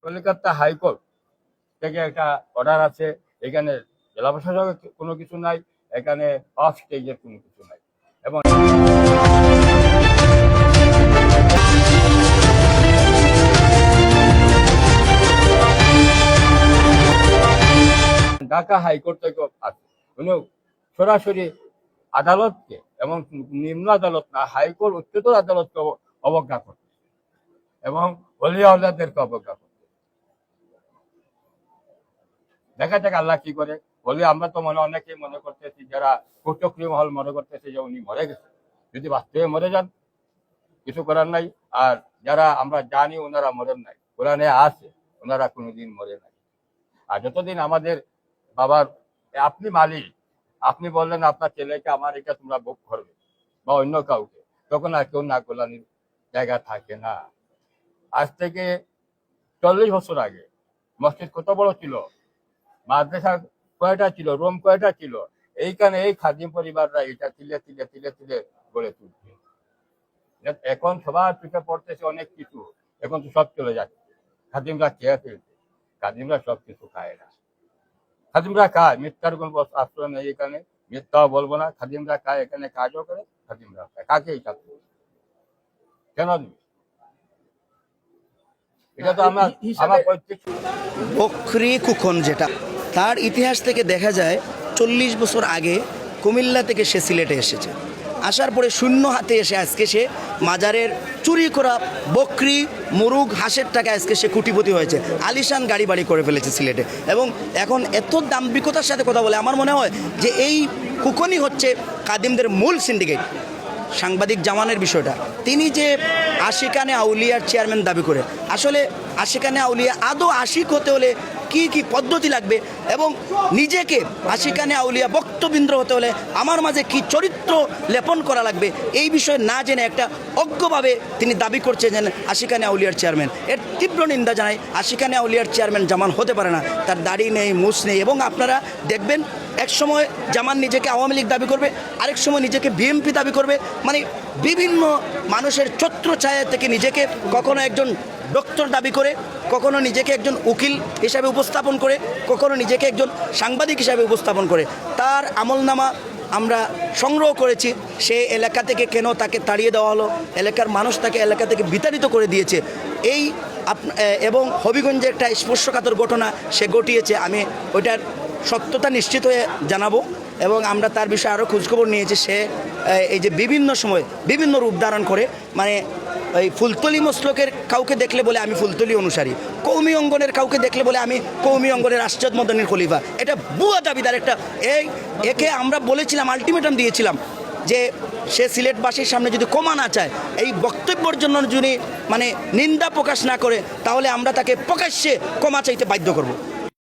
Kolkata high court থেকে একটা order আছে, এখানে জেলা প্রশাসকের কোনো কিছু নাই, এখানে অফ স্টেজের কোনো কিছু নাই। এবং ঢাকা হাইকোর্ট থেকে আছে, উনি সরাসরি আদালতকে এবং নিম্ন আদালত না, হাইকোর্ট উচ্চতর আদালতকে অবজ্ঞা করছে এবং ওলিয়া আওলাদেরকে অবজ্ঞা করছে। দেখা যাক আল্লাহ কি করে। বলি আমরা তো অনেকেই মনে করতেছি, যারা কুচক্রী মহল মনে করতেছে যে উনি মরে গেছে। যদি বাস্তবে মরে যান কিছু করার নাই, আর যারা আমরা জানি ওনারা মরেন নাই, কোরআনে আছে ওনারা কোনোদিন মরে নাই। আর যতদিন আমাদের বাবার আপনি মালিক, আপনি বললেন আপনার ছেলেকে আমার এটা তোমরা বুক করবে বা অন্য কাউকে, তখন আর কেউ না গোলানির জায়গা থাকে না। আজ থেকে 40 বছর আগে মসজিদ কত বড় ছিল, মাদ্রাসা কয়টা ছিল, রুম কয়টা ছিল, এইখানে এই খাদিম পরিবাররা এটা তিলে তিলে তিলে তিলে গড়ে তুলছে। এখন সবার পিঠে পড়তেছে অনেক কিছু, এখন তো সব চলে যাচ্ছে। খাদিমরা খেয়ে ফেলছে, খাদিমরা সব কিছু খায় না। খাদিমরা খায়, মিথ্যার কোনো আশ্রয় নেই এখানে, মিথ্যাও বলবো না। খাদিমরা খায়, এখানে কাজও করে, খাদিমরা খায়। কাকে এই কাজ কেন দিবে? এটা তো আমার প্রত্যেক বকরি কুখন, যেটা তার ইতিহাস থেকে দেখা যায় 40 বছর আগে কুমিল্লা থেকে সে সিলেটে এসেছে। আসার পরে শূন্য হাতে এসে আজকে সে মাজারের চুরি করা বকরি, মুরুগ, হাঁসের টাকা আজকে সে কোটিপতি হয়েছে, আলিশান গাড়ি বাড়ি করে ফেলেছে সিলেটে। এবং এখন এত দাম্ভিকতার সাথে কথা বলে, আমার মনে হয় যে এই কুখনই হচ্ছে কাদিমদের মূল সিন্ডিকেট। সাংবাদিক জামানের বিষয়টা, তিনি যে আশিকানে আউলিয়ার চেয়ারম্যান দাবি করে, আসলে আশিকানে আউলিয়া আদৌ আশিক হতে হলে কি কি পদ্ধতি লাগবে এবং নিজেকে আশিকানে আউলিয়া বক্তবৃন্দ হতে হলে আমার মাঝে কি চরিত্র লেপন করা লাগবে, এই বিষয়ে না জেনে একটা অজ্ঞভাবে তিনি দাবি করছেন যে আশিকানে আউলিয়ার চেয়ারম্যান। এর তীব্র নিন্দা জানাই। আশিকানে আউলিয়ার চেয়ারম্যান জামান হতে পারে না, তার দাড়ি নেই, মুছ নেই। এবং আপনারা দেখবেন এক সময় জামান নিজেকে আওয়ামী লীগ দাবি করবে, আরেক সময় নিজেকে বিএনপি দাবি করবে। মানে বিভিন্ন মানুষের ছত্রছায়া থেকে নিজেকে কখনো একজন ডক্টর দাবি করে, কখনো নিজেকে একজন উকিল হিসাবে উপস্থাপন করে, কখনো নিজেকে একজন সাংবাদিক হিসাবে উপস্থাপন করে। তার আমলনামা আমরা সংগ্রহ করেছি। সে এলাকা থেকে কেন তাকে তাড়িয়ে দেওয়া হলো, এলাকার মানুষ তাকে এলাকা থেকে বিতাড়িত করে দিয়েছে, এই এবং হবিগঞ্জে একটা স্পর্শকাতর ঘটনা সে ঘটিয়েছে। আমি ওইটার সত্যতা নিশ্চিত হয়ে জানাবো এবং আমরা তার বিষয়ে আরও খোঁজখবর নিয়েছি। সে এই যে বিভিন্ন সময় বিভিন্ন রূপ ধারণ করে, মানে এই ফুলতলি মসলকের কাউকে দেখলে বলে আমি ফুলতলি অনুসারী, কৌমি অঙ্গনের কাউকে দেখলে বলে আমি কৌমি অঙ্গনের আশরাত মদনীর খলিফা। এটা ভুয়া দাবিদার একটা। একে আমরা বলেছিলাম, আলটিমেটাম দিয়েছিলাম যে সে সিলেটবাসীর সামনে যদি ক্ষমা না চায়, এই বক্তব্যের জন্য যদি মানে নিন্দা প্রকাশ না করে, তাহলে আমরা তাকে প্রকাশ্যে ক্ষমা চাইতে বাধ্য করব।